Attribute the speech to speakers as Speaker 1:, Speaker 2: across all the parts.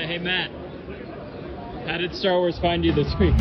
Speaker 1: Hey, Matt. How did Star Wars find you this week?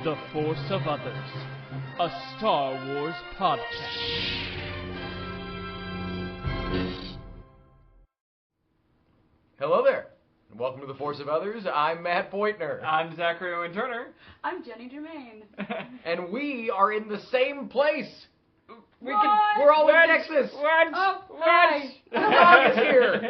Speaker 1: The Force of Others, a Star Wars podcast.
Speaker 2: Hello there, and welcome to The Force of Others. I'm Matt Boitner.
Speaker 1: I'm Zachary Owen Turner.
Speaker 3: I'm Jenny Germain.
Speaker 2: And we are in the same place.
Speaker 3: We're
Speaker 2: all in Texas.
Speaker 1: What?
Speaker 3: Oh,
Speaker 1: What?
Speaker 3: hi.
Speaker 2: The dog is here.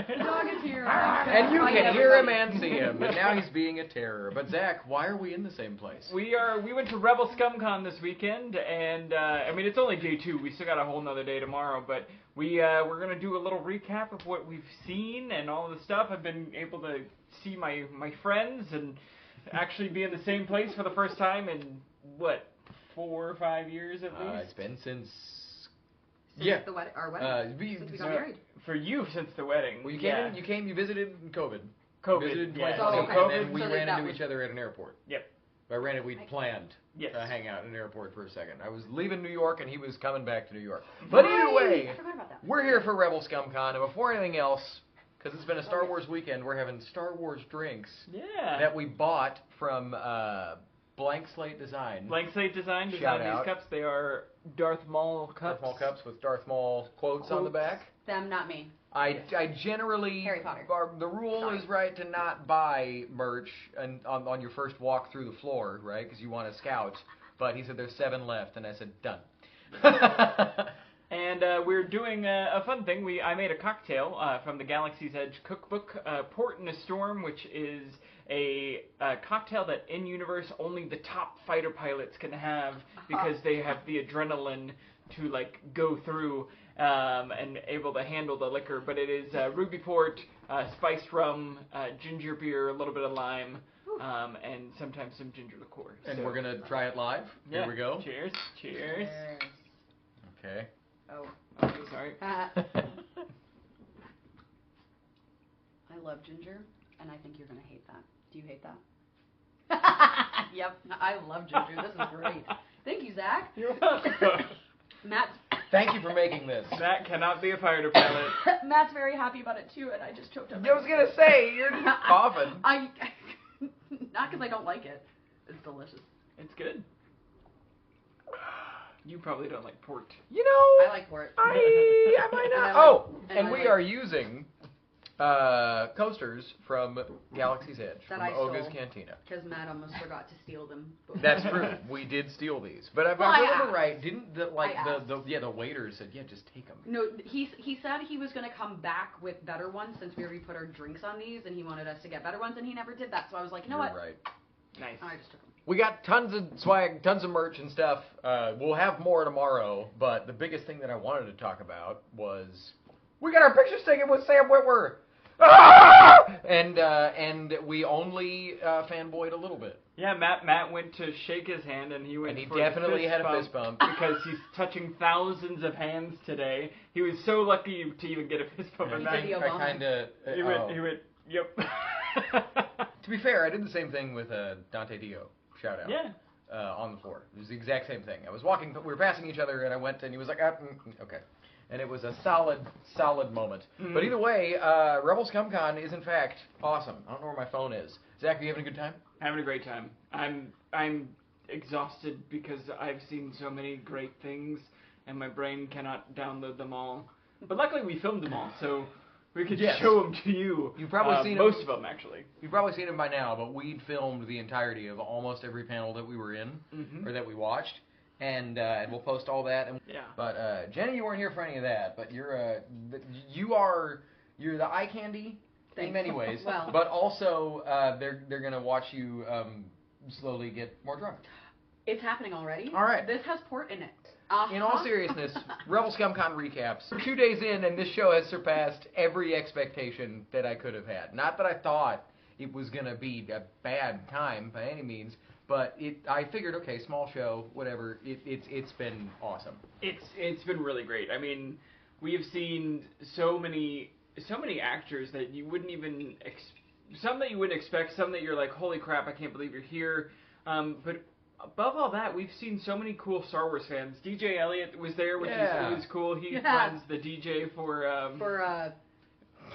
Speaker 3: The dog is here.
Speaker 2: And you
Speaker 3: Hi,
Speaker 2: can hear him
Speaker 3: everybody.
Speaker 2: and see him, but now he's being a terror. But Zach, why are we in the same place?
Speaker 1: We went to Rebel Scum Con this weekend, and I mean it's only day 2. We still got a whole nother day tomorrow, but we're gonna do a little recap of what we've seen and all the stuff. I've been able to see my friends and actually be in the same place for the first time in what, 4 or 5 years at least.
Speaker 2: It's been since
Speaker 3: The wedding, our wedding. Since we got married.
Speaker 1: For you, since the wedding.
Speaker 2: Well, you visited in COVID.
Speaker 1: COVID.
Speaker 2: You visited in
Speaker 1: Yeah.
Speaker 2: 2020,
Speaker 3: Oh, okay.
Speaker 2: and then we
Speaker 3: So
Speaker 2: ran
Speaker 3: that
Speaker 2: into
Speaker 3: was-
Speaker 2: each other at an airport.
Speaker 1: Yep.
Speaker 2: By ran it, we planned
Speaker 1: Yes.
Speaker 2: to hang out in an airport for a second. I was leaving New York, and he was coming back to New York. But either way,
Speaker 3: I forgot about that.
Speaker 2: we're here for Rebel Scum Con, and before anything else, because it's been a Star Wars weekend, we're having Star Wars drinks
Speaker 1: Yeah.
Speaker 2: that we bought from Blank Slate Design.
Speaker 1: Blank Slate Design
Speaker 2: Shout
Speaker 1: designed
Speaker 2: out.
Speaker 1: these cups. They are Darth Maul cups.
Speaker 2: Darth Maul cups with Darth Maul quotes on the back.
Speaker 3: Them, not me.
Speaker 2: I generally
Speaker 3: Harry Potter.
Speaker 2: The rule
Speaker 3: Sorry.
Speaker 2: is right to not buy merch on your first walk through the floor, right? Because you want to scout. But he said there's 7 left, and I said done.
Speaker 1: And we're doing a fun thing. I made a cocktail from the Galaxy's Edge cookbook, Port in a Storm, which is a cocktail that in universe only the top fighter pilots can have because they have the adrenaline to like go through and able to handle the liquor. But it is ruby port, spiced rum, ginger beer, a little bit of lime, and sometimes some ginger liqueur.
Speaker 2: And
Speaker 1: So-
Speaker 2: we're gonna try it live.
Speaker 1: Yeah.
Speaker 2: Here we go.
Speaker 1: Cheers. Cheers.
Speaker 2: Okay.
Speaker 3: Oh.
Speaker 1: Okay, sorry.
Speaker 3: I love ginger, and I think you're going to hate that. Do you hate that? Yep, I love ginger. This is great. Thank you, Zach.
Speaker 1: You're welcome.
Speaker 3: Matt.
Speaker 2: Thank you for making this.
Speaker 1: That cannot be a fighter pilot.
Speaker 3: Matt's very happy about it too, and I just choked up.
Speaker 2: I was gonna say you're coughing.
Speaker 3: Not because I don't like it. It's delicious.
Speaker 1: It's good. You probably don't like port.
Speaker 2: You know,
Speaker 3: I like port.
Speaker 2: I might
Speaker 3: And I
Speaker 2: not.
Speaker 3: like-
Speaker 2: And
Speaker 3: I
Speaker 2: we
Speaker 3: like-
Speaker 2: are using coasters from Galaxy's Edge,
Speaker 3: That
Speaker 2: from
Speaker 3: I
Speaker 2: Oga's
Speaker 3: stole.
Speaker 2: Cantina.
Speaker 3: Because Matt almost forgot to steal them.
Speaker 2: That's true. We did steal these, but if
Speaker 3: Well,
Speaker 2: I
Speaker 3: I
Speaker 2: remember
Speaker 3: asked.
Speaker 2: right, didn't the
Speaker 3: asked.
Speaker 2: the waiters said, yeah, just take them.
Speaker 3: No, he said he was going to come back with better ones since we already put our drinks on these, and he wanted us to get better ones, and he never did that. So I was like, you know
Speaker 2: You're
Speaker 3: what?
Speaker 2: right.
Speaker 1: Nice.
Speaker 3: And I just took them.
Speaker 2: We got tons of swag, tons of merch and stuff. We'll have more tomorrow, but the biggest thing that I wanted to talk about was we got our pictures taken with Sam Witwer. Ah! And we only fanboyed a little bit.
Speaker 1: Yeah, Matt went to shake his hand, and he went.
Speaker 2: And he
Speaker 1: for
Speaker 2: definitely
Speaker 1: the
Speaker 2: had a fist bump.
Speaker 1: because he's touching thousands of hands today. He was so lucky to even get a fist bump.
Speaker 3: He
Speaker 1: And
Speaker 3: did
Speaker 1: Matt,
Speaker 3: the
Speaker 2: I
Speaker 3: Obama.
Speaker 2: kind of.
Speaker 1: he went. Yep.
Speaker 2: To be fair, I did the same thing with Dante Dio. Shout out.
Speaker 1: Yeah.
Speaker 2: On the floor. It was the exact same thing. I was walking, we were passing each other, and I went, and he was like, okay. And it was a solid moment.
Speaker 1: Mhm.
Speaker 2: But either way, Rebel Scum Con is in fact awesome. I don't know where my phone is. Zach, are you having a good time?
Speaker 1: Having a great time. I'm exhausted because I've seen so many great things, and my brain cannot download them all. But luckily, we filmed them all, so we could
Speaker 2: Yes.
Speaker 1: show them to you.
Speaker 2: You've probably seen
Speaker 1: most
Speaker 2: them.
Speaker 1: of them, actually.
Speaker 2: You've probably seen it by now, but we'd filmed the entirety of almost every panel that we were in,
Speaker 1: Mhm.
Speaker 2: or that we watched. And we'll post all that. And,
Speaker 1: Yeah.
Speaker 2: But Jenny, you weren't here for any of that. But you're the eye candy in
Speaker 3: Thanks.
Speaker 2: many ways.
Speaker 3: Well.
Speaker 2: But also they're gonna watch you slowly get more drunk.
Speaker 3: It's happening already.
Speaker 2: All right.
Speaker 3: This has port in it.
Speaker 2: In all seriousness, Rebel Scum Con recaps. We're 2 days in, and this show has surpassed every expectation that I could have had. Not that I thought it was gonna be a bad time by any means. But I figured, okay, small show, whatever. It's been awesome.
Speaker 1: It's been really great. I mean, we have seen so many actors that you wouldn't even some that you wouldn't expect, some that you're like, holy crap, I can't believe you're here. But above all that, we've seen so many cool Star Wars fans. DJ Elliott was there, which is cool. He runs the DJ for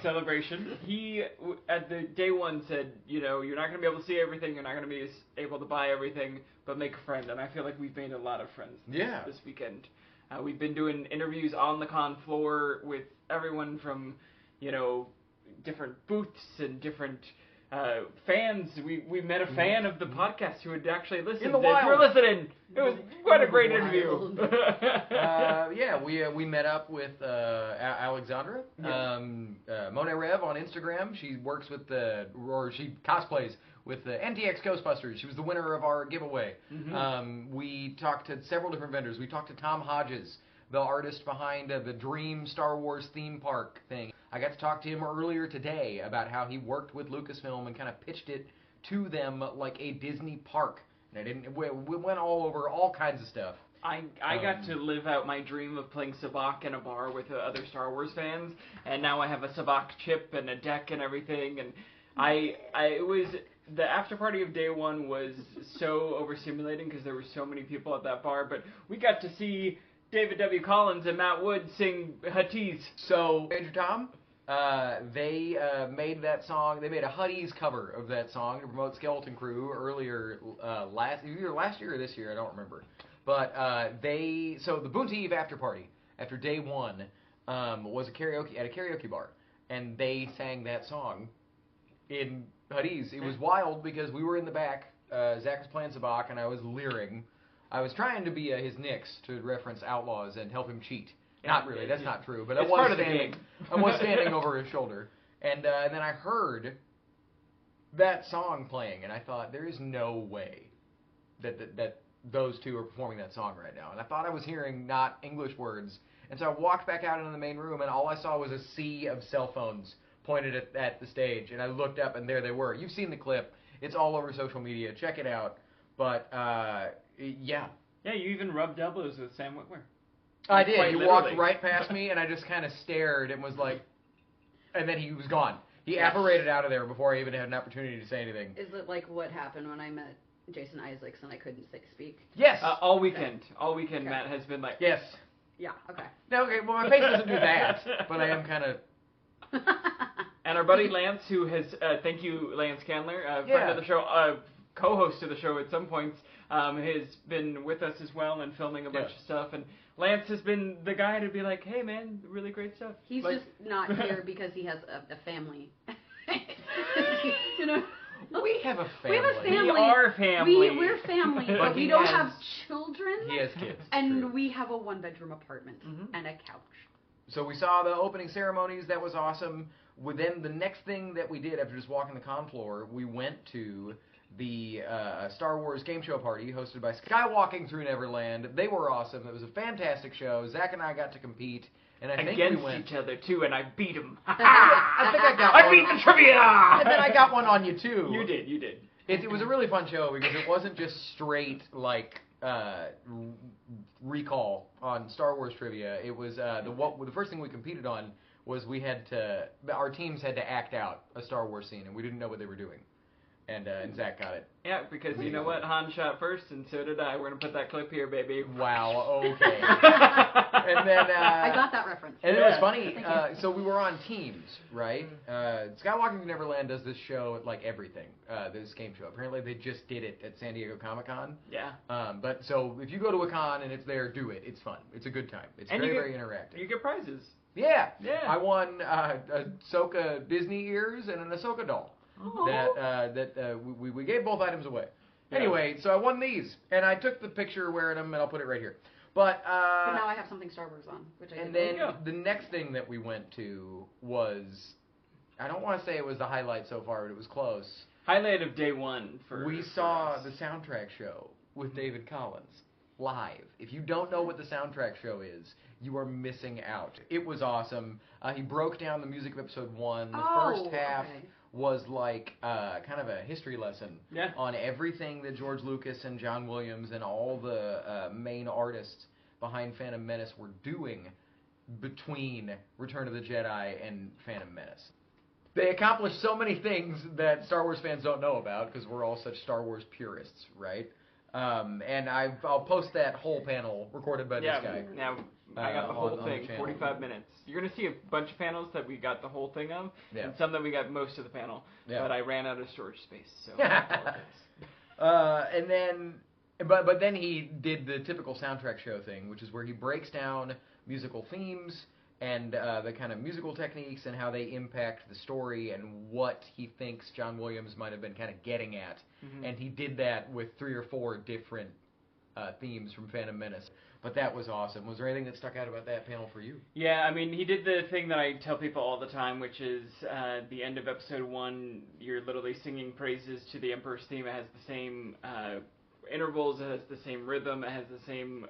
Speaker 1: Celebration. He at the day one said, you're not going to be able to see everything, you're not going to be able to buy everything, but make a friend. And I feel like we've made a lot of friends this weekend. We've been doing interviews on the con floor with everyone from different booths and different fans. We met a fan of the podcast who had actually listened.
Speaker 2: In the
Speaker 1: If
Speaker 2: wild.
Speaker 1: you're listening, it was quite a great interview.
Speaker 2: We met up with Alexandra, Monet Rev on Instagram. She works with she cosplays with the NTX Ghostbusters. She was the winner of our giveaway.
Speaker 1: Mm-hmm.
Speaker 2: We talked to several different vendors. We talked to Tom Hodges, the artist behind the Dream Star Wars theme park thing. I got to talk to him earlier today about how he worked with Lucasfilm and kind of pitched it to them like a Disney park. And we went all over all kinds of stuff.
Speaker 1: I got to live out my dream of playing Sabacc in a bar with other Star Wars fans, and now I have a Sabacc chip and a deck and everything, and it was the after party of day one was so overstimulating because there were so many people at that bar, but we got to see David W. Collins and Matt Wood sing Huttese. So
Speaker 2: Major Tom, they made that song. They made a Huttese cover of that song to promote Skeleton Crew earlier last year or this year, I don't remember. But so the Boonty Eve after party after day one was at a karaoke bar, and they sang that song in Huttese. It was wild because we were in the back. Zach was playing Sabacc, and I was leering. I was trying to be his Nix to reference Outlaws and help him cheat. Not really, that's not true. But I was standing over his shoulder. And then I heard that song playing, and I thought, there is no way that those two are performing that song right now. And I thought I was hearing not English words. And so I walked back out into the main room, and all I saw was a sea of cell phones pointed at the stage. And I looked up, and there they were. You've seen the clip. It's all over social media. Check it out. But, yeah.
Speaker 1: Yeah, you even rubbed elbows with Sam Witwer.
Speaker 2: I did. He walked
Speaker 1: literally.
Speaker 2: right past me, and I just kind of stared and was like, and then he was gone. He apparated out of there before I even had an opportunity to say anything.
Speaker 3: Is it like what happened when I met Jason Isaacs and I couldn't speak?
Speaker 2: Yes.
Speaker 1: All weekend,
Speaker 3: Okay.
Speaker 1: Matt has been like,
Speaker 2: Yes.
Speaker 3: Yeah, okay.
Speaker 2: No, okay, well, my face doesn't do that, but I am kind of...
Speaker 1: And our buddy Lance, who has, thank you, Lance Candler, friend of the show, co-host of the show at some points, has been with us as well and filming a bunch of stuff. And Lance has been the guy to be like, hey, man, really great stuff.
Speaker 3: He's
Speaker 1: like,
Speaker 3: just not here because he has a family. You know?
Speaker 2: We have a family.
Speaker 3: We have a family.
Speaker 1: We are family.
Speaker 3: We're family,
Speaker 2: But
Speaker 3: but
Speaker 2: he
Speaker 3: we don't
Speaker 2: has-
Speaker 3: have children.
Speaker 2: He has kids.
Speaker 3: And
Speaker 2: true.
Speaker 3: we have a one-bedroom apartment and a couch.
Speaker 2: So we saw the opening ceremonies. That was awesome. Then the next thing that we did after just walking the con floor, we went to the Star Wars game show party hosted by Skywalking Through Neverland. They were awesome. It was a fantastic show. Zach and I got to compete. And I think
Speaker 1: against
Speaker 2: we went
Speaker 1: each other, too, and I beat him.
Speaker 2: I think I got
Speaker 1: I
Speaker 2: one.
Speaker 1: beat the trivia!
Speaker 2: And then I got one on you, too.
Speaker 1: You did.
Speaker 2: It was a really fun show because it wasn't just straight, like, recall on Star Wars trivia. It was, the first thing we competed on was our teams had to act out a Star Wars scene, and we didn't know what they were doing. And Zach got it.
Speaker 1: Yeah, because you know what? Han shot first, and so did I. We're going to put that clip here, baby.
Speaker 2: Wow, okay. And then...
Speaker 3: I got that reference.
Speaker 2: And it was funny, so we were on teams, right? Skywalking Through Neverland does this show at, like, everything, this game show. Apparently they just did it at San Diego Comic-Con.
Speaker 1: Yeah.
Speaker 2: But so if you go to a con and it's there, do it. It's fun. It's a good time. It's very interactive.
Speaker 1: You get prizes.
Speaker 2: Yeah.
Speaker 1: Yeah.
Speaker 2: I won Ahsoka Disney ears and an Ahsoka doll. We gave both items away.
Speaker 1: Yeah.
Speaker 2: Anyway, so I won these, and I took the picture wearing them, and I'll put it right here. But
Speaker 3: now I have something Star Wars on, which I
Speaker 2: and
Speaker 3: didn't
Speaker 2: then
Speaker 3: know.
Speaker 2: the next thing that we went to was, I don't want to say it was the highlight so far, but it was close.
Speaker 1: Highlight of day one
Speaker 2: We saw the soundtrack show with David Collins live. If you don't know what the soundtrack show is, you are missing out. It was awesome. He broke down the music of episode 1. The first half was like kind of a history lesson on everything that George Lucas and John Williams and all the main artists behind Phantom Menace were doing between Return of the Jedi and Phantom Menace. They accomplished so many things that Star Wars fans don't know about because we're all such Star Wars purists, right? And I'll post that whole panel recorded by this guy.
Speaker 1: Now, I got the whole
Speaker 2: on
Speaker 1: thing,
Speaker 2: the
Speaker 1: 45 minutes. You're going to see a bunch of panels that we got the whole thing of, and some that we got most of the panel, but I ran out of storage space, so I apologize.
Speaker 2: And then, but then he did the typical soundtrack show thing, which is where he breaks down musical themes and the kind of musical techniques and how they impact the story and what he thinks John Williams might have been kind of getting at. And he did that with 3 or 4 different themes from Phantom Menace. But that was awesome. Was there anything that stuck out about that panel for you?
Speaker 1: Yeah, I mean, he did the thing that I tell people all the time, which is the end of episode 1, you're literally singing praises to the Emperor's theme. It has the same intervals, it has the same rhythm, it has the same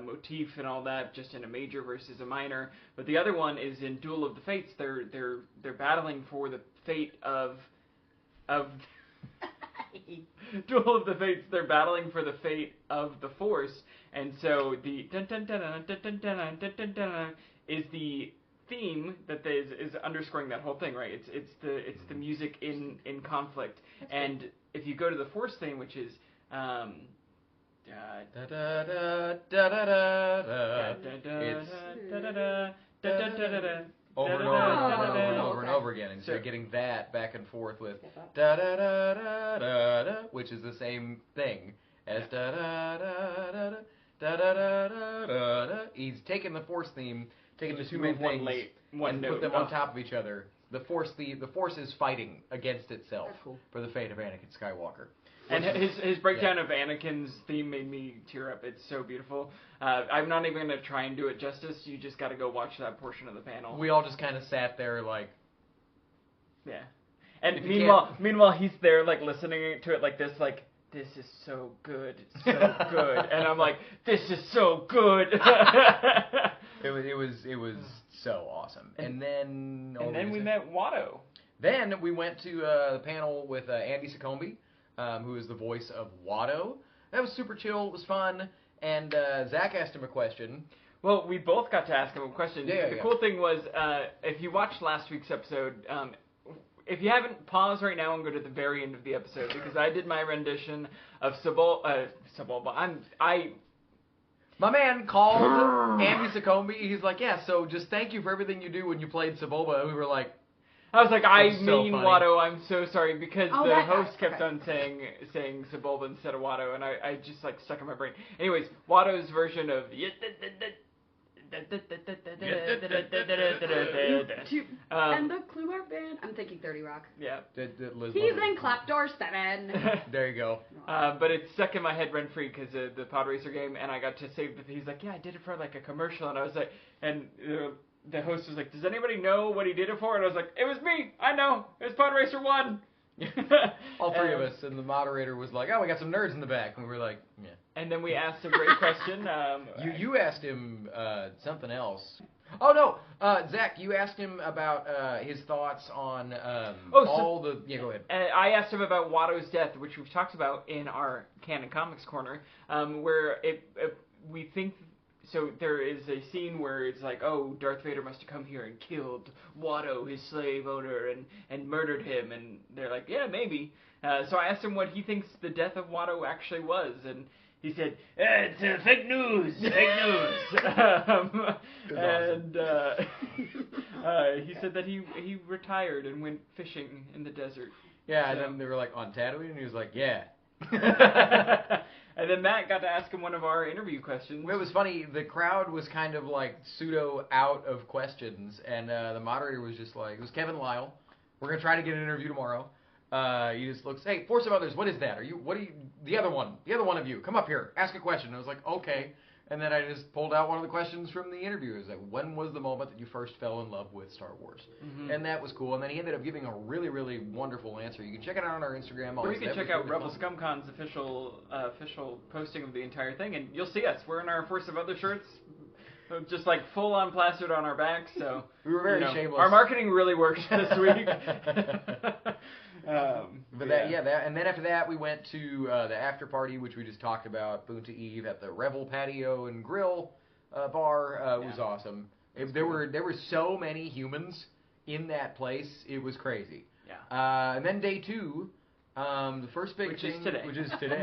Speaker 1: motif and all that, just in a major versus a minor. But the other one is in Duel of the Fates. They're battling for the fate of Duel of the Fates. They're battling for the fate of the Force, and so the dun dun dun dun dun dun dun dun dun dun is the theme that is underscoring that whole thing, right? It's the music in conflict. And if you go to the Force theme, which is
Speaker 2: over and over again, and so you're getting that back and forth with da da da da da da, which is the same thing as da da da da da da da da da. He's taken the Force theme, taking the two main things, and put them on top of each other. The Force is fighting against itself for the fate of Anakin Skywalker.
Speaker 1: And his breakdown of Anakin's theme made me tear up. It's so beautiful. I'm not even going to try and do it justice. You just got to go watch that portion of the panel.
Speaker 2: We all just kind of sat there like...
Speaker 1: Yeah. And meanwhile, he's there like listening to it like this, like, this is so good, so good. And I'm like, this is so good.
Speaker 2: It was so awesome. And then
Speaker 1: we met Watto.
Speaker 2: Then we went to the panel with Andy Succombe, who is the voice of Watto. That was super chill. It was fun. And Zach asked him a question.
Speaker 1: Well, we both got to ask him a question.
Speaker 2: Yeah,
Speaker 1: the cool thing was, if you watched last week's episode, if you haven't, pause right now and go to the very end of the episode, because I did my rendition of Sebulba.
Speaker 2: My man called Andy Succombe. He's like, yeah, so just thank you for everything you do when you played Sebulba. And we were like,
Speaker 1: I was like, I
Speaker 2: It's so
Speaker 1: mean
Speaker 2: funny.
Speaker 1: Watto, I'm so sorry, because
Speaker 3: Oh,
Speaker 1: the
Speaker 3: that guy,
Speaker 1: host kept
Speaker 3: okay.
Speaker 1: on saying Sebulba instead of Watto, and I just like stuck in my brain. Anyways, Watto's version of
Speaker 3: And the Clue Art Band. I'm thinking 30 Rock.
Speaker 1: Yeah.
Speaker 3: He's in Clapdoor 7.
Speaker 2: There you go.
Speaker 1: But it's stuck in my head rent free because of the Pod Racer game, and I got to save the. He's like, yeah, I did it for like a commercial, and I was like, and the host was like, does anybody know what he did it for? And I was like, it was me. I know. It was Pod Racer 1.
Speaker 2: All three of us, and the moderator was like, oh, we got some nerds in the back, and we were like, yeah.
Speaker 1: And then we asked a great question.
Speaker 2: You asked him something else. Oh no, Zach, you asked him about his thoughts on all the. Yeah, go ahead.
Speaker 1: I asked him about Watto's death, which we've talked about in our Canon Comics Corner, where we think. So there is a scene where it's like, oh, Darth Vader must have come here and killed Watto, his slave owner, and murdered him, and they're like, yeah, maybe. So I asked him what he thinks the death of Watto actually was, and he said, it's fake news, fake news. And he said that he retired and went fishing in the desert.
Speaker 2: Yeah, and then they were like, on Tatooine, and he was like, yeah.
Speaker 1: And then Matt got to ask him one of our interview questions.
Speaker 2: It was funny, the crowd was kind of like pseudo out of questions, and the moderator was just like, it was Kevin Lyle, we're going to try to get an interview tomorrow. He just looks, hey, Force of Others, what is that? The other one of you, come up here, ask a question. And I was like, okay. And then I just pulled out one of the questions from the interview. It was like, when was the moment that you first fell in love with Star Wars? Mm-hmm. And that was cool. And then he ended up giving a really, really wonderful answer. You can check it out on our Instagram.
Speaker 1: Or you can check out Rebel Scum Con's official posting of the entire thing, and you'll see us. We're in our Force of Other shirts, just like full on plastered on our backs. So
Speaker 2: we were very shameless.
Speaker 1: Our marketing really worked this week.
Speaker 2: And then after that we went to the after party, which we just talked about, Boonta Eve at the Rebel Patio and Grill bar. It was awesome. There were so many humans in that place. It was crazy.
Speaker 1: Yeah.
Speaker 2: And then day 2, the first big
Speaker 1: which
Speaker 2: thing,
Speaker 1: is today.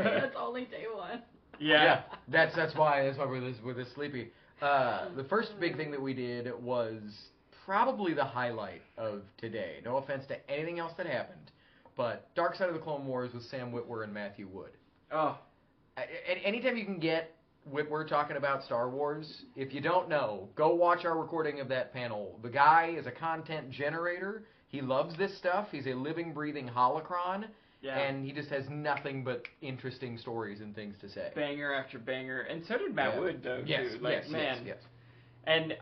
Speaker 3: That's only day 1.
Speaker 1: Yeah.
Speaker 2: That's why we're this sleepy. The first big thing that we did was probably the highlight of today. No offense to anything else that happened. But Dark Side of the Clone Wars with Sam Witwer and Matthew Wood.
Speaker 1: Oh.
Speaker 2: Anytime you can get Witwer talking about Star Wars, if you don't know, go watch our recording of that panel. The guy is a content generator. He loves this stuff. He's a living, breathing holocron. Yeah. And he just has nothing but interesting stories and things to say.
Speaker 1: Banger after banger. And so did Matt Wood, though,
Speaker 2: yes,
Speaker 1: too. Like,
Speaker 2: yes.
Speaker 1: And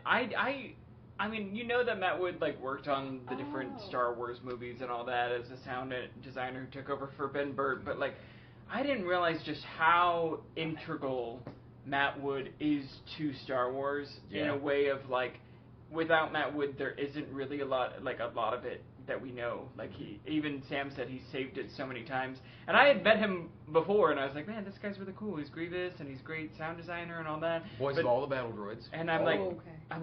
Speaker 1: I mean, you know that Matt Wood worked on the different Star Wars movies and all that as a sound designer who took over for Ben Burtt, but I didn't realize just how integral Matt Wood is to Star Wars in a way of without Matt Wood there isn't really a lot of it that we know. Even Sam said he saved it so many times, and I had met him before, and I was like, man, this guy's really cool. He's Grievous, and he's a great sound designer and all that.
Speaker 2: Voice of all the battle droids.
Speaker 1: And I'm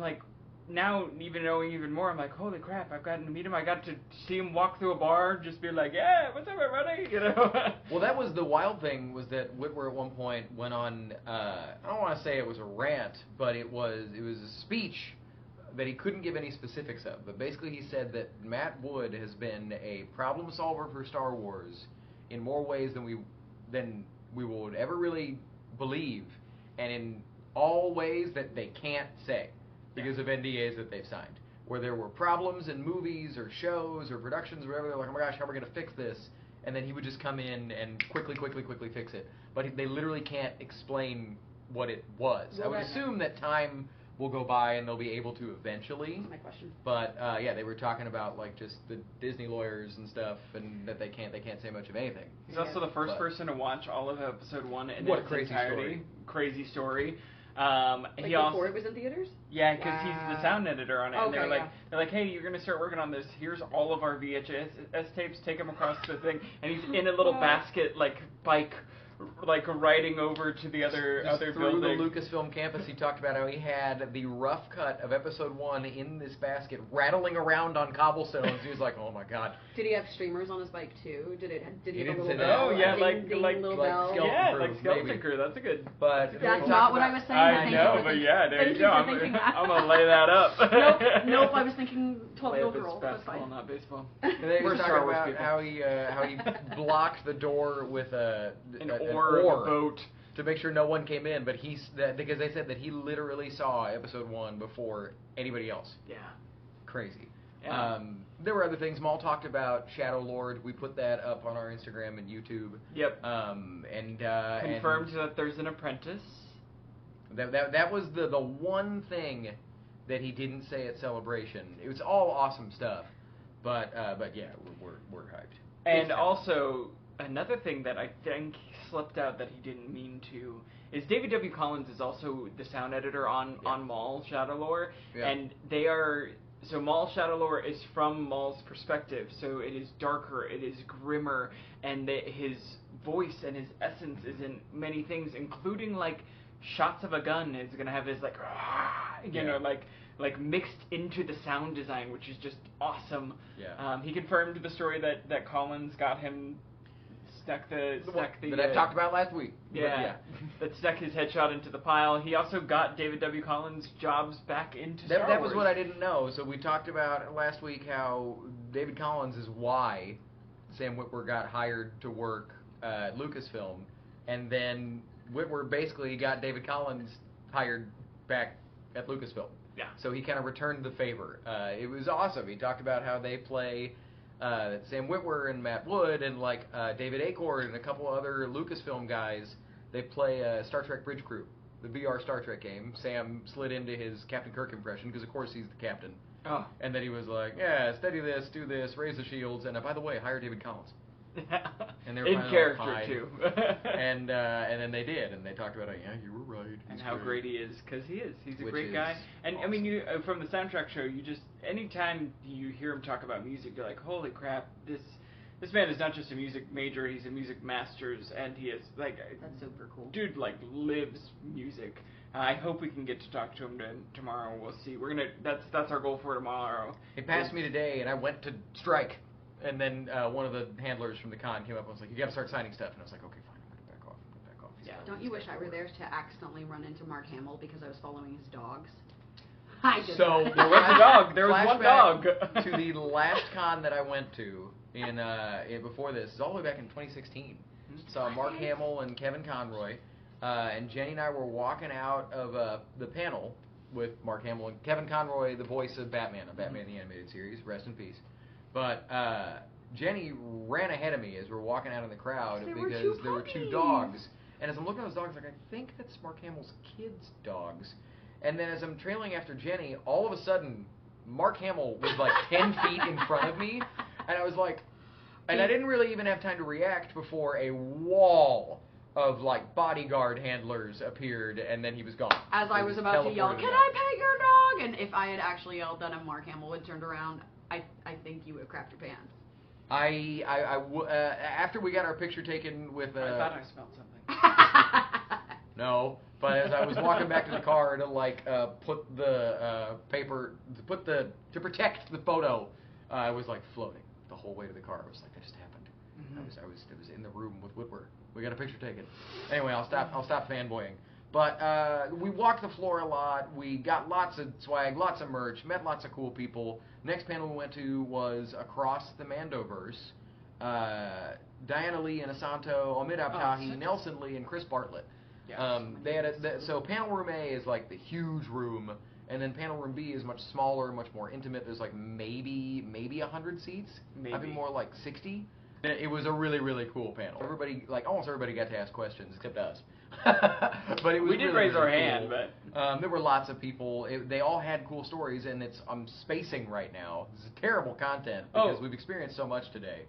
Speaker 1: like. Now, even knowing even more, I'm like, holy crap, I've gotten to meet him. I got to see him walk through a bar, just be like, yeah, what's up, everybody? You know?
Speaker 2: Well, that was the wild thing, was that Witwer at one point went on, I don't want to say it was a rant, but it was a speech that he couldn't give any specifics of. But basically he said that Matt Wood has been a problem solver for Star Wars in more ways than we would ever really believe, and in all ways that they can't say. Because of NDAs that they've signed, where there were problems in movies or shows or productions or whatever. They're like, oh my gosh, how are we going to fix this? And then he would just come in and quickly fix it. But they literally can't explain what it was. I would assume that time will go by and they'll be able to eventually.
Speaker 3: That's my question.
Speaker 2: But they were talking about just the Disney lawyers and stuff, and that they can't say much of anything.
Speaker 1: He's also the first person to watch all of Episode 1 in
Speaker 2: its
Speaker 1: entirety.
Speaker 2: Story.
Speaker 1: Crazy story.
Speaker 3: Before it was in theaters?
Speaker 1: Yeah, because he's the sound editor on it. Okay, and they're like, hey, you're going to start working on this. Here's all of our VHS tapes. Take them across the thing. And he's in a little basket, bike like riding over to the other
Speaker 2: through
Speaker 1: building.
Speaker 2: the Lucasfilm campus. He talked about how he had the rough cut of Episode 1 in this basket, rattling around on cobblestones. He was like, "Oh my god!"
Speaker 3: Did he have streamers on his bike too? Did he have a little
Speaker 2: say that.
Speaker 3: bell?
Speaker 1: Oh yeah,
Speaker 3: Ding, ding,
Speaker 1: like
Speaker 3: little
Speaker 2: like
Speaker 3: bell?
Speaker 2: Skeleton
Speaker 1: yeah,
Speaker 2: Crew,
Speaker 1: like Skeleton
Speaker 2: maybe.
Speaker 1: Crew. That's a good.
Speaker 2: But
Speaker 3: That's not what I was saying.
Speaker 1: I
Speaker 3: Thank you
Speaker 1: know,
Speaker 3: for
Speaker 1: but
Speaker 3: thinking-
Speaker 1: yeah, there
Speaker 3: thank
Speaker 1: you go.
Speaker 3: for thinking that.
Speaker 1: I'm gonna lay that up.
Speaker 3: Nope. I was thinking 12-year-old
Speaker 1: Layup is
Speaker 3: girl. That's
Speaker 1: basketball,
Speaker 3: fine.
Speaker 1: not baseball.
Speaker 2: And then he
Speaker 1: We're
Speaker 2: was
Speaker 1: Star
Speaker 2: talking
Speaker 1: Wars
Speaker 2: about
Speaker 1: people.
Speaker 2: how he blocked the door with
Speaker 1: An
Speaker 2: an
Speaker 1: oar of a boat.
Speaker 2: to make sure no one came in. But because they said that he literally saw Episode 1 before anybody else.
Speaker 1: Yeah.
Speaker 2: Crazy.
Speaker 1: Yeah.
Speaker 2: There were other things. Maul talked about Shadow Lord. We put that up on our Instagram and YouTube.
Speaker 1: Yep.
Speaker 2: Confirmed
Speaker 1: that there's an apprentice.
Speaker 2: That was the one thing that he didn't say at Celebration. It was all awesome stuff, but yeah, we're hyped.
Speaker 1: And also another thing that I think slipped out that he didn't mean to is David W. Collins is also the sound editor on Maul Shadowlore, and they are. So Maul Shadowlore is from Maul's perspective, so it is darker, it is grimmer, and his voice and his essence is in many things, including like shots of a gun is gonna have this like, you know, like mixed into the sound design, which is just awesome.
Speaker 2: Yeah.
Speaker 1: He confirmed the story that Collins got him stuck the
Speaker 2: that I talked about last week.
Speaker 1: Yeah, that stuck his headshot into the pile. He also got David W. Collins' jobs back into Star Wars.
Speaker 2: That was what I didn't know. So we talked about last week how David Collins is why Sam Witwer got hired to work at Lucasfilm, and then Witwer basically got David Collins hired back at Lucasfilm.
Speaker 1: Yeah.
Speaker 2: So he kind of returned the favor. It was awesome. He talked about how they play Sam Witwer and Matt Wood and like David Acord and a couple other Lucasfilm guys. They play Star Trek Bridge Crew, the VR Star Trek game. Sam slid into his Captain Kirk impression because of course he's the captain.
Speaker 1: Oh.
Speaker 2: And then he was like, "Yeah, steady this, do this, raise the shields, and by the way, hire David Collins." And they were
Speaker 1: in character
Speaker 2: fine.
Speaker 1: too.
Speaker 2: and then they did, and they talked about it. Yeah, you were right.
Speaker 1: And how great he is, because he is. He's a
Speaker 2: Which
Speaker 1: great
Speaker 2: is
Speaker 1: guy. And
Speaker 2: awesome.
Speaker 1: I mean, you from the soundtrack show, you just anytime you hear him talk about music, you're like, holy crap, this man is not just a music major; he's a music master's, and he is like
Speaker 3: That's super cool.
Speaker 1: Dude, like lives music. I hope we can get to talk to him tomorrow. We'll see. We're gonna. That's our goal for tomorrow.
Speaker 2: He passed me today, and I went to strike. And then one of the handlers from the con came up and was like, "You got to start signing stuff." And I was like, "Okay, fine, I'm gonna back off.
Speaker 1: Yeah.
Speaker 3: Don't you wish I were there to accidentally run into Mark Hamill because I was following his dogs? I did
Speaker 2: So
Speaker 3: that.
Speaker 1: There was a dog. There was one dog.
Speaker 2: to the last con that I went to in before this, is all the way back in 2016. Saw Mark Hamill and Kevin Conroy, and Jenny and I were walking out of the panel with Mark Hamill and Kevin Conroy, the voice of Batman, of Batman the Animated Series. Rest in peace. But Jenny ran ahead of me as we're walking out in the crowd because there were two dogs. And as I'm looking at those dogs, like, I think that's Mark Hamill's kids' dogs. And then as I'm trailing after Jenny, all of a sudden, Mark Hamill was like 10 feet in front of me. And I was like, and I didn't really even have time to react before a wall of like bodyguard handlers appeared, and then he was gone.
Speaker 3: As I was about to yell, "Can I pet your dog?" And if I had actually yelled that and Mark Hamill had turned around, I think you would have crapped your pants.
Speaker 2: After we got our picture taken with.
Speaker 1: I thought I smelled something.
Speaker 2: No, but as I was walking back to the car to like put the paper, to protect the photo, I was like floating the whole way to the car. I was like, that just happened.
Speaker 1: Mm-hmm.
Speaker 2: I was in the room with Witwer. We got a picture taken. Anyway, I'll stop fanboying. But we walked the floor a lot. We got lots of swag, lots of merch, met lots of cool people. Next panel we went to was Across the Mandoverse. Diana Lee and Asanto, Omid Abtahi, Nelson Lee, and Chris Bartlett.
Speaker 1: Yeah.
Speaker 2: They had so panel room A is like the huge room, and then panel room B is much smaller, much more intimate. There's like maybe 100 seats.
Speaker 1: Maybe.
Speaker 2: I think more like 60. It was a really, really cool panel. Almost everybody got to ask questions except us. But it was
Speaker 1: we did
Speaker 2: really,
Speaker 1: raise
Speaker 2: really
Speaker 1: our
Speaker 2: cool.
Speaker 1: hand, but
Speaker 2: there were lots of people. They all had cool stories, and I'm spacing right now. This is terrible content because we've experienced so much today.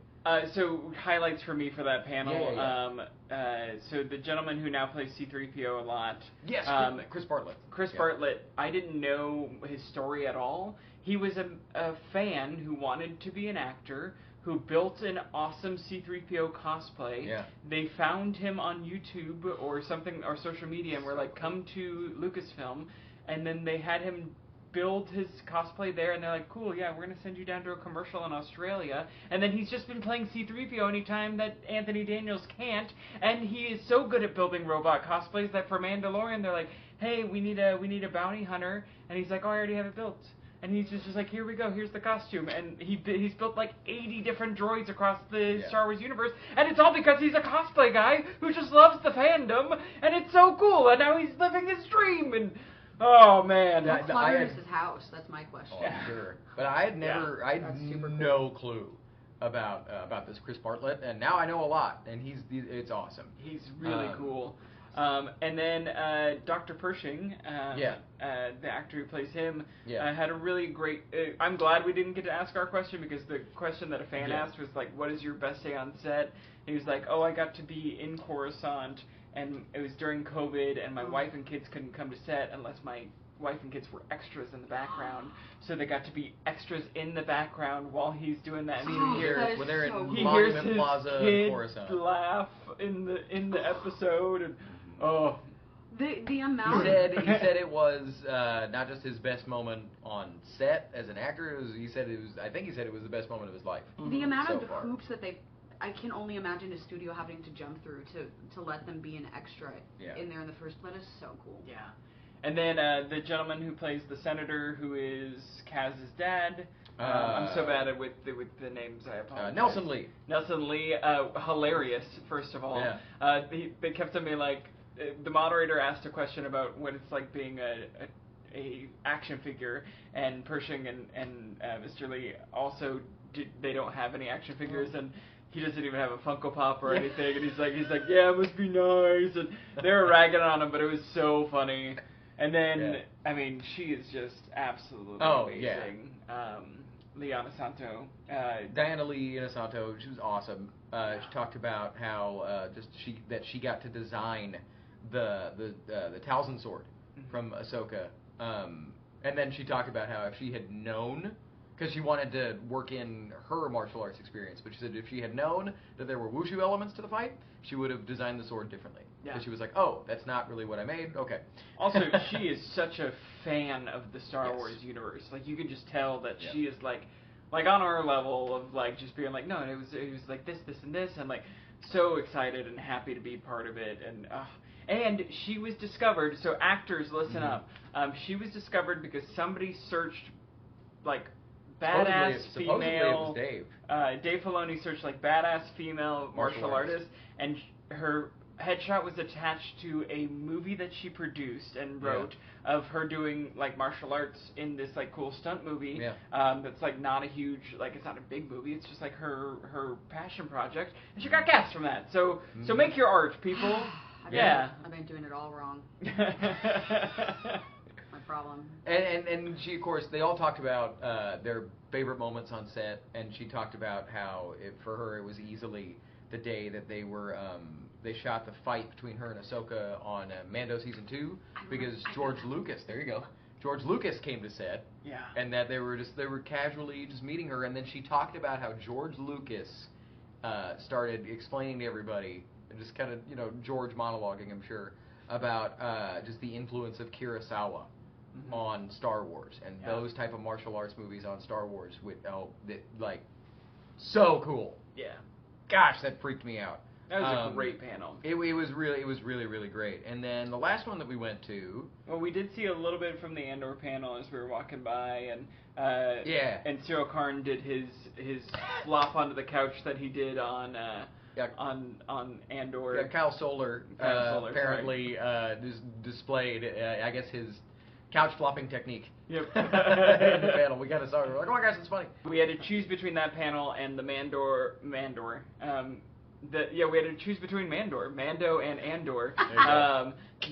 Speaker 1: So highlights for me for that panel.
Speaker 2: Yeah.
Speaker 1: So the gentleman who now plays C-3PO a lot.
Speaker 2: Yes, Chris Bartlett.
Speaker 1: Chris Bartlett. I didn't know his story at all. He was a fan who wanted to be an actor, who built an awesome C-3PO cosplay.
Speaker 2: Yeah.
Speaker 1: They found him on YouTube or something, or social media, and were like, come to Lucasfilm. And then they had him build his cosplay there, and they're like, cool, yeah, we're going to send you down to a commercial in Australia. And then he's just been playing C-3PO anytime that Anthony Daniels can't. And he is so good at building robot cosplays that for Mandalorian, they're like, hey, we need a bounty hunter. And he's like, oh, I already have it built. And he's just like, here we go, here's the costume. And he's built like 80 different droids across the Star Wars universe. And it's all because he's a cosplay guy who just loves the fandom. And it's so cool. And now he's living his dream. And, oh, man.
Speaker 3: How clutter is his house? That's my question.
Speaker 2: Oh, I'm sure. But I had no clue about this Chris Bartlett. And now I know a lot. And it's awesome.
Speaker 1: He's really cool. And then Dr. Pershing, the actor who plays him, had a really great... I'm glad we didn't get to ask our question, because the question that a fan asked was like, what is your best day on set? And he was like, oh, I got to be in Coruscant, and it was during COVID, and my wife and kids couldn't come to set unless my wife and kids were extras in the background. So they got to be extras in the background while he's doing that. And
Speaker 2: when they're in
Speaker 1: he
Speaker 2: Monument
Speaker 1: hears his
Speaker 2: Plaza
Speaker 1: kids
Speaker 2: in Coruscant.
Speaker 1: laugh in the episode, and oh,
Speaker 3: the amount.
Speaker 2: He said it was not just his best moment on set as an actor. He said it was the best moment of his life.
Speaker 3: The amount of hoops that I can only imagine a studio having to jump through to let them be an extra in there in the first place is so cool.
Speaker 1: Yeah. And then the gentleman who plays the senator, who is Kaz's dad. I'm so bad with the names, I apologize.
Speaker 2: Nelson Lee.
Speaker 1: Nelson Lee, hilarious, first of all.
Speaker 2: Yeah.
Speaker 1: They kept on being like, the moderator asked a question about what it's like being a action figure, and Pershing and Mr. Lee also they don't have any action figures, and he doesn't even have a Funko Pop or anything, and he's like, yeah, it must be nice, and they were ragging on him, but it was so funny. And then, I mean, she is just absolutely amazing. Liana Santo.
Speaker 2: Diana Lee Inosanto, she was awesome. She talked about how she got to design the Talzin sword from Ahsoka, and then she talked about how if she had known, because she wanted to work in her martial arts experience, but she said if she had known that there were wushu elements to the fight, she would have designed the sword differently. Because she was like, oh, that's not really what I made. Okay.
Speaker 1: Also, she is such a fan of the Star Wars universe. Like, you can just tell that she is like on our level of like just being like, no, it was like this, and this, and like so excited and happy to be part of it. And she was discovered. So actors, listen up. She was discovered because somebody searched like badass
Speaker 2: supposedly
Speaker 1: female.
Speaker 2: it was Dave.
Speaker 1: Dave Filoni searched like badass female martial artists, and her headshot was attached to a movie that she produced and wrote of her doing like martial arts in this like cool stunt movie. That's like not a huge, like it's not a big movie. It's just like her passion project, and she got cast from that. So make your art, people.
Speaker 3: I've been doing it all wrong. My problem.
Speaker 2: And she, of course, they all talked about their favorite moments on set, and she talked about how for her it was easily the day that they were they shot the fight between her and Ahsoka on Mando season 2 because George Lucas came to set, and that they were casually just meeting her, and then she talked about how George Lucas started explaining to everybody, and just kind of George monologuing, I'm sure, about just the influence of Kurosawa on Star Wars and those type of martial arts movies on Star Wars with so cool.
Speaker 1: Yeah.
Speaker 2: Gosh, that freaked me out.
Speaker 1: That was a great panel.
Speaker 2: It was really great. And then the last one that we went to.
Speaker 1: Well, we did see a little bit from the Andor panel as we were walking by, and Cyril Karn did his flop onto the couch that he did on Andor.
Speaker 2: Yeah, Kyle Solar apparently displayed, I guess, his couch flopping technique.
Speaker 1: Yep.
Speaker 2: In the panel, we got to start. We're like, oh my gosh, it's funny.
Speaker 1: We had to choose between that panel and the Mandor. We had to choose between Mando and Andor.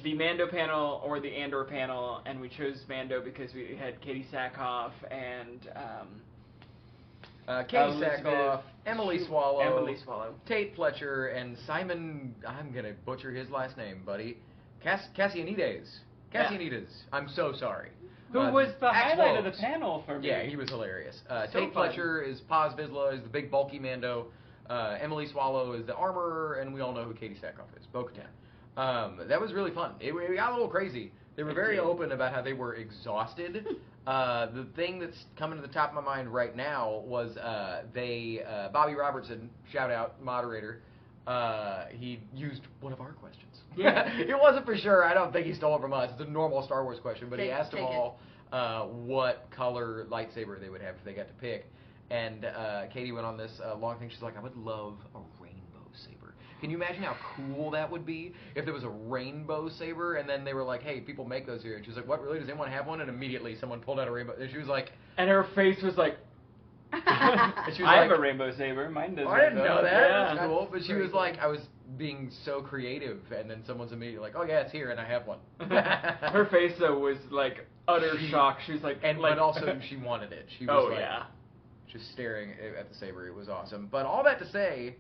Speaker 1: The Mando panel or the Andor panel, and we chose Mando because we had Katie Sackhoff and
Speaker 2: Katie Sackhoff, Emily Swallow, Tate Fletcher, and Simon. I'm gonna butcher his last name, buddy. Cassianides. I'm so sorry.
Speaker 1: Who was the
Speaker 2: Axe
Speaker 1: highlight of
Speaker 2: Woves.
Speaker 1: the panel for me?
Speaker 2: Yeah, he was hilarious.
Speaker 1: So
Speaker 2: Tate
Speaker 1: fun.
Speaker 2: Fletcher is Paz Vizsla, is the big bulky Mando. Emily Swallow is the armorer, and we all know who Katie Sackhoff is, Bo-Katan. That was really fun. It got a little crazy. They were very open about how they were exhausted. The thing that's coming to the top of my mind right now was Bobby Robertson, shout out, moderator, he used one of our questions.
Speaker 1: Yeah.
Speaker 2: It wasn't for sure. I don't think he stole it from us. It's a normal Star Wars question, but he asked them all what color lightsaber they would have if they got to pick. And Katie went on this long thing. She's like, I would love a rainbow saber. Can you imagine how cool that would be if there was a rainbow saber? And then they were like, hey, people make those here. And she was like, what, really? Does anyone have one? And immediately someone pulled out a rainbow. And she was like...
Speaker 1: And her face was like...
Speaker 2: and she was
Speaker 1: I
Speaker 2: like,
Speaker 1: have a rainbow saber. Mine does.
Speaker 2: I didn't know that.
Speaker 1: Yeah.
Speaker 2: That's cool. But she was like, I was being so creative. And then someone's immediately like, oh, yeah, it's here, and I have one.
Speaker 1: Her face, though, was like utter shock. She was like...
Speaker 2: But also, she wanted it. She was like...
Speaker 1: yeah.
Speaker 2: Just staring at the saber. It was awesome. But all that to say,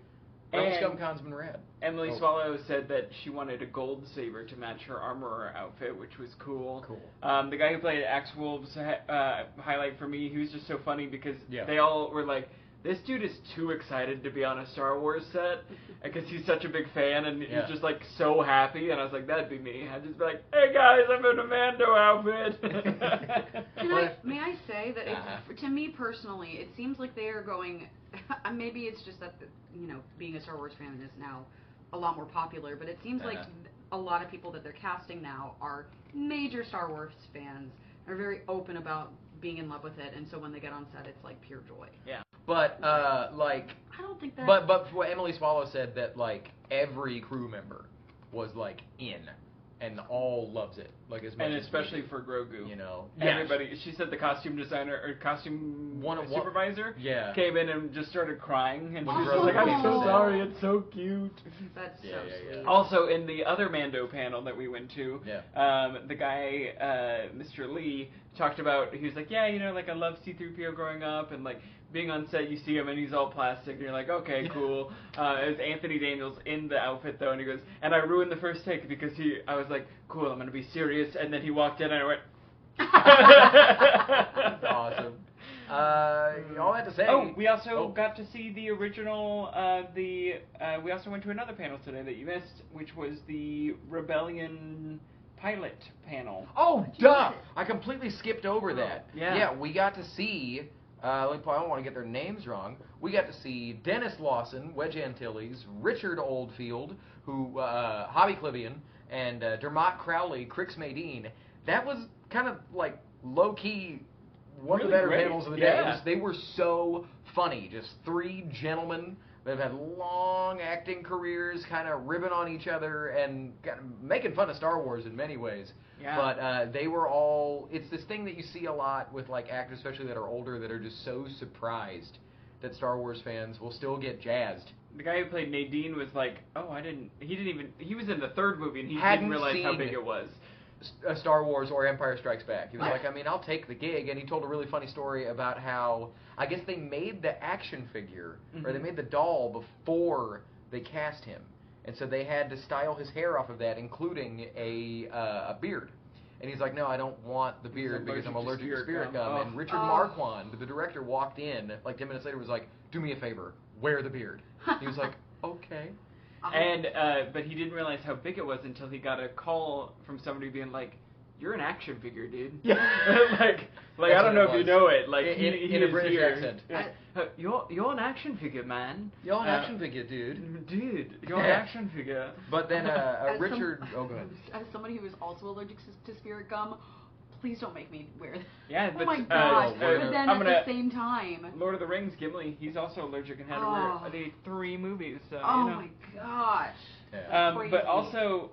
Speaker 2: Rebel Scum Con's been rad.
Speaker 1: Emily Swallow said that she wanted a gold saber to match her armorer outfit, which was cool.
Speaker 2: Cool.
Speaker 1: The guy who played Axe Wolves highlight for me, he was just so funny because they all were like, this dude is too excited to be on a Star Wars set because he's such a big fan and he's just like so happy. And I was like, that'd be me. I'd just be like, hey guys, I'm in a Mando outfit.
Speaker 3: May I say that to me personally, it seems like they are going. Maybe it's just that being a Star Wars fan is now a lot more popular, but it seems like a lot of people that they're casting now are major Star Wars fans. Are very open about being in love with it, and so when they get on set, it's like pure joy.
Speaker 1: Yeah.
Speaker 2: But
Speaker 3: I don't think that.
Speaker 2: But what Emily Swallow said that like every crew member was like in, and all loves it like as much.
Speaker 1: And
Speaker 2: as
Speaker 1: especially for Grogu.
Speaker 2: Everybody.
Speaker 1: She said the costume designer or costume supervisor came in and just started crying, and she was like, "I'm so sorry, it's so cute."
Speaker 3: That's so sweet.
Speaker 1: Also, in the other Mando panel that we went to, the guy, Mr. Lee, talked about. He was like, "Yeah, like I loved C-3PO growing up, and like." Being on set, you see him and he's all plastic, and you're like, okay, cool. It was Anthony Daniels in the outfit though, and he goes, and I ruined the first take because I was like, cool, I'm gonna be serious, and then he walked in and I went.
Speaker 2: That's awesome. All that to say.
Speaker 1: Oh, we also got to see the original. We also went to another panel today that you missed, which was the Rebellion pilot panel.
Speaker 2: Oh, duh! I completely skipped over that.
Speaker 1: Yeah,
Speaker 2: we got to see. I don't want to get their names wrong. We got to see Dennis Lawson, Wedge Antilles, Richard Oldfield, Hobby Clivian, and Dermot Crowley, Crix Madine. That was kind of like low-key one of the better panels of the day. They were so funny. Just three gentlemen that have had long acting careers, kind of ribbing on each other and making fun of Star Wars in many ways. Yeah. But they were all... It's this thing that you see a lot with like actors, especially that are older, that are just so surprised that Star Wars fans will still get jazzed.
Speaker 1: The guy who played Nadine was like, he was in the third movie and he didn't realize how big it was.
Speaker 2: Star Wars or Empire Strikes Back. He was like, I'll take the gig. And he told a really funny story about how, I guess they made the action figure, or they made the doll before they cast him. And so they had to style his hair off of that, including a beard. And he's like, no, I don't want the beard because I'm allergic to spirit gum. And Richard Marquand, the director, walked in, like 10 minutes later, was like, do me a favor, wear the beard. He was like, okay.
Speaker 1: And but he didn't realize how big it was until he got a call from somebody being like, "You're an action figure, dude."
Speaker 2: Yeah.
Speaker 1: like I don't know if you know it. Like
Speaker 2: in a British accent.
Speaker 1: You're an action figure, man.
Speaker 2: You're an action figure, dude.
Speaker 1: Dude, you're an action figure.
Speaker 2: But then Richard. Go ahead.
Speaker 3: As somebody who is also allergic to spirit gum. Please don't make me wear this.
Speaker 1: Yeah,
Speaker 3: but, oh my gosh! But then at the same time,
Speaker 1: Lord of the Rings, Gimli, he's also allergic and had to wear the 3 movies. So,
Speaker 3: my gosh!
Speaker 1: Yeah. But also,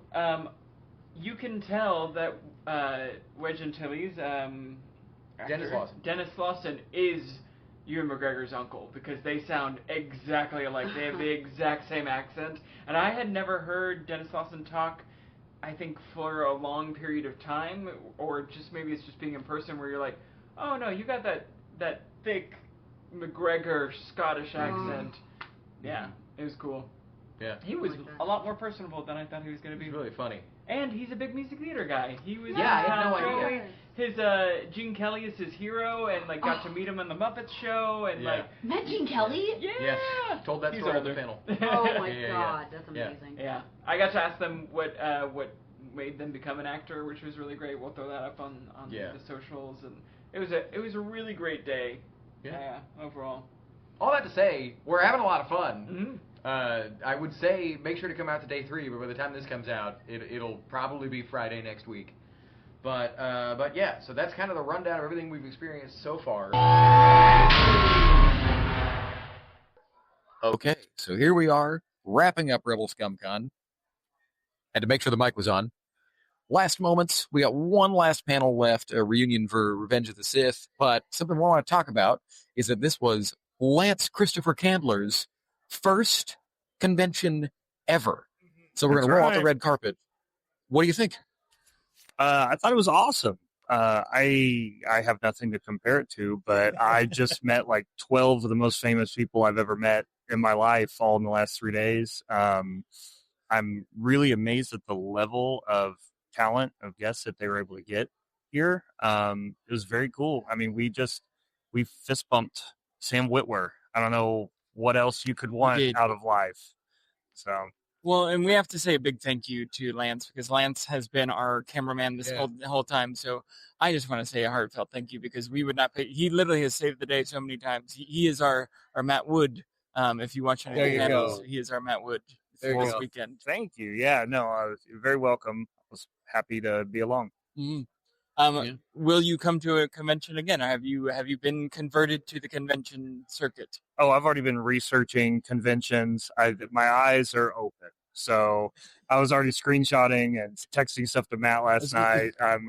Speaker 1: you can tell that Wedge Antilles, Dennis Lawson is Ewan McGregor's uncle because they sound exactly alike. They have the exact same accent, and I had never heard Dennis Lawson talk. I think for a long period of time, or just maybe it's just being in person where you're like, oh no, you got that thick McGregor Scottish accent. Yeah, it was cool.
Speaker 2: Yeah,
Speaker 1: he was a lot more personable than I thought he was going to be.
Speaker 2: He's really funny.
Speaker 1: And he's a big music theater guy. He was
Speaker 2: I had no idea.
Speaker 1: his Gene Kelly is his hero, and like got to meet him on the Muppets show, and like
Speaker 3: met Gene Kelly.
Speaker 1: Yeah,
Speaker 2: yes. Told that story on the panel.
Speaker 3: Oh my god, that's amazing.
Speaker 1: Yeah, I got to ask them what made them become an actor, which was really great. We'll throw that up on the socials, and it was a really great day. Yeah, overall.
Speaker 2: All that to say, we're having a lot of fun.
Speaker 1: Mm-hmm.
Speaker 2: I would say make sure to come out to day 3, but by the time this comes out, it'll probably be Friday next week. But yeah, so that's kind of the rundown of everything we've experienced so far.
Speaker 4: Okay, so here we are, wrapping up Rebel Scum Con. Had to make sure the mic was on. Last moments, we got one last panel left, a reunion for Revenge of the Sith, but something we want to talk about is that this was Lance Christopher Candler's first convention ever. So we're going to roll out the red carpet. What do you think?
Speaker 5: I thought it was awesome. I have nothing to compare it to, but I just met like 12 of the most famous people I've ever met in my life all in the last 3 days. I'm really amazed at the level of talent of guests that they were able to get here. It was very cool. I mean, we fist bumped Sam Witwer. I don't know what else you could want out of life. So.
Speaker 6: Well, and we have to say a big thank you to Lance, because Lance has been our cameraman this whole time. So I just want to say a heartfelt thank you, because we would not pay. He literally has saved the day so many times. He is our Matt Wood. If you watch any of the panels, he is our Matt Wood for this weekend.
Speaker 5: Thank you. Yeah, no, you're very welcome. I was happy to be along.
Speaker 6: Mm-hmm. Will you come to a convention again? Have you been converted to the convention circuit?
Speaker 5: Oh, I've already been researching conventions. My eyes are open. So I was already screenshotting and texting stuff to Matt last night. I'm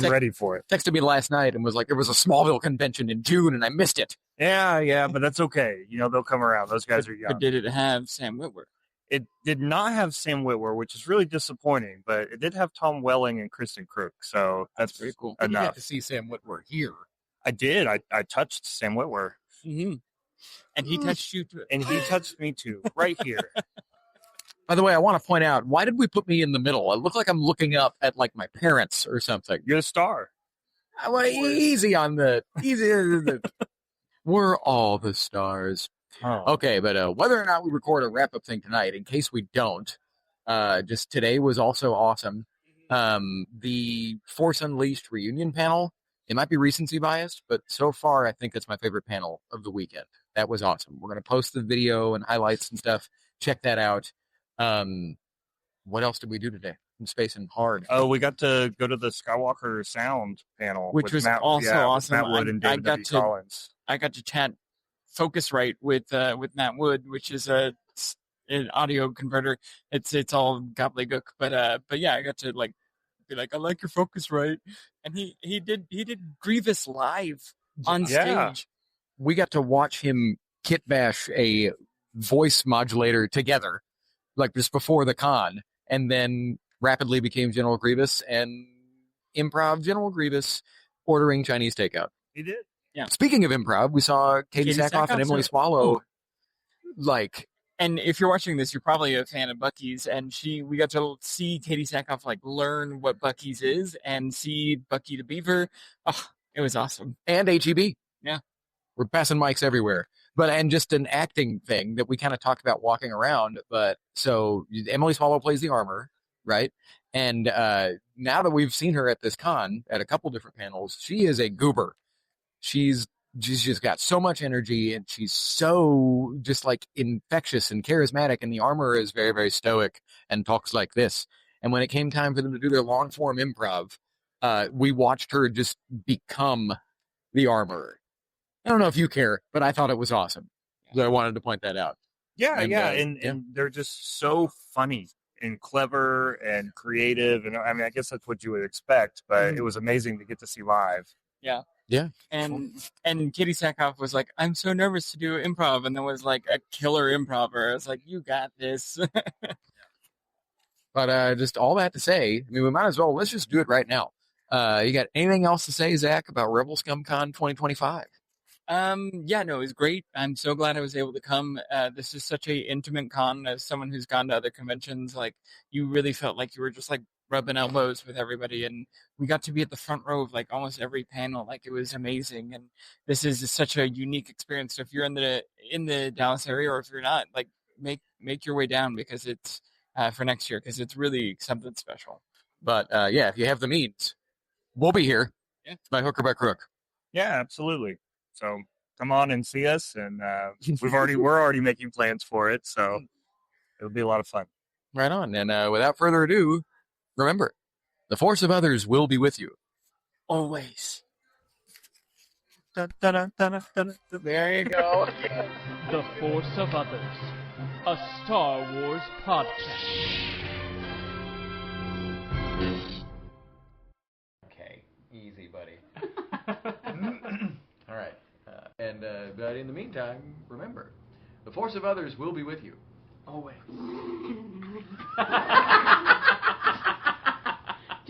Speaker 5: ready for it.
Speaker 4: Texted me last night and was like, there was a Smallville convention in June and I missed it.
Speaker 5: Yeah, but that's okay. They'll come around. Those guys are young.
Speaker 6: But did it have Sam Witwer?
Speaker 5: It did not have Sam Witwer, which is really disappointing, but it did have Tom Welling and Kristen Crook, so that's
Speaker 6: very cool.
Speaker 4: Enough. You got to see Sam Witwer here.
Speaker 5: I did. I touched Sam Witwer.
Speaker 6: Mm-hmm. And he touched you too.
Speaker 5: And he touched me too, right here.
Speaker 4: By the way, I want to point out, why did we put me in the middle? I look like I'm looking up at like my parents or something.
Speaker 5: You're the star.
Speaker 4: Well, easy on the... We're all the stars.
Speaker 5: Oh.
Speaker 4: Okay, but whether or not we record a wrap-up thing tonight, in case we don't, just today was also awesome. The Force Unleashed reunion panel, it might be recency biased, but so far I think that's my favorite panel of the weekend. That was awesome. We're going to post the video and highlights and stuff. Check that out. What else did we do today? I'm spacing hard.
Speaker 5: Oh, we got to go to the Skywalker Sound panel.
Speaker 6: Which was also awesome.
Speaker 5: Matt Wood and David W. Collins.
Speaker 6: I got to chat Focusrite with Matt Wood, which is an audio converter. It's all gobbledygook, but yeah, I got to be like, I like your Focusrite, and he did Grievous live on stage.
Speaker 4: We got to watch him kit bash a voice modulator together, like just before the con, and then rapidly became General Grievous and improv General Grievous ordering Chinese takeout.
Speaker 5: He did.
Speaker 6: Yeah.
Speaker 4: Speaking of improv, we saw Katie Sackhoff and Emily Swallow.
Speaker 6: And if you're watching this, you're probably a fan of Buc-ee's, and we got to see Katie Sackhoff learn what Buc-ee's is and see Bucky the Beaver. Oh, it was awesome.
Speaker 4: And HEB.
Speaker 6: Yeah.
Speaker 4: We're passing mics everywhere. And just an acting thing that we kind of talked about walking around. But so Emily Swallow plays the armor, right? And now that we've seen her at this con at a couple different panels, she is a goober. She's just got so much energy, and she's so just infectious and charismatic, and the armor is very, very stoic and talks like this. And when it came time for them to do their long form improv, we watched her just become the armor. I don't know if you care, but I thought it was awesome. So I wanted to point that out.
Speaker 5: Yeah, and they're just so funny and clever and creative, and I mean, I guess that's what you would expect, but it was amazing to get to see live.
Speaker 6: Yeah.
Speaker 4: Yeah.
Speaker 6: And Katie Sackhoff was like, I'm so nervous to do improv, and then was like a killer improver. I was like, you got this.
Speaker 4: But just all that to say, I mean, we might as well, let's just do it right now. You got anything else to say, Zach, about Rebel Scum Con 2025?
Speaker 6: Yeah, no, it was great. I'm so glad I was able to come. This is such a intimate con. As someone who's gone to other conventions, you really felt like you were just rubbing elbows with everybody, and we got to be at the front row of like almost every panel. Like it was amazing, and this is such a unique experience. So if you're in the Dallas area, or if you're not, like make your way down, because it's for next year, because it's really something special.
Speaker 4: But yeah, if you have the means, we'll be here.
Speaker 6: Yeah.
Speaker 4: By hook or by crook.
Speaker 5: Yeah, absolutely. So come on and see us, and we're already making plans for it, so it'll be a lot of fun.
Speaker 4: Right on. And without further ado, remember, the force of others will be with you.
Speaker 6: Always.
Speaker 4: There you go.
Speaker 7: The Force of Others, a Star Wars podcast.
Speaker 2: Okay, easy, buddy. All right. But in the meantime, remember, the force of others will be with you.
Speaker 1: Always.
Speaker 3: Do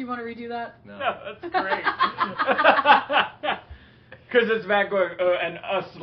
Speaker 3: you want to redo that?
Speaker 2: No.
Speaker 1: No, that's great. Because it's Matt going, and us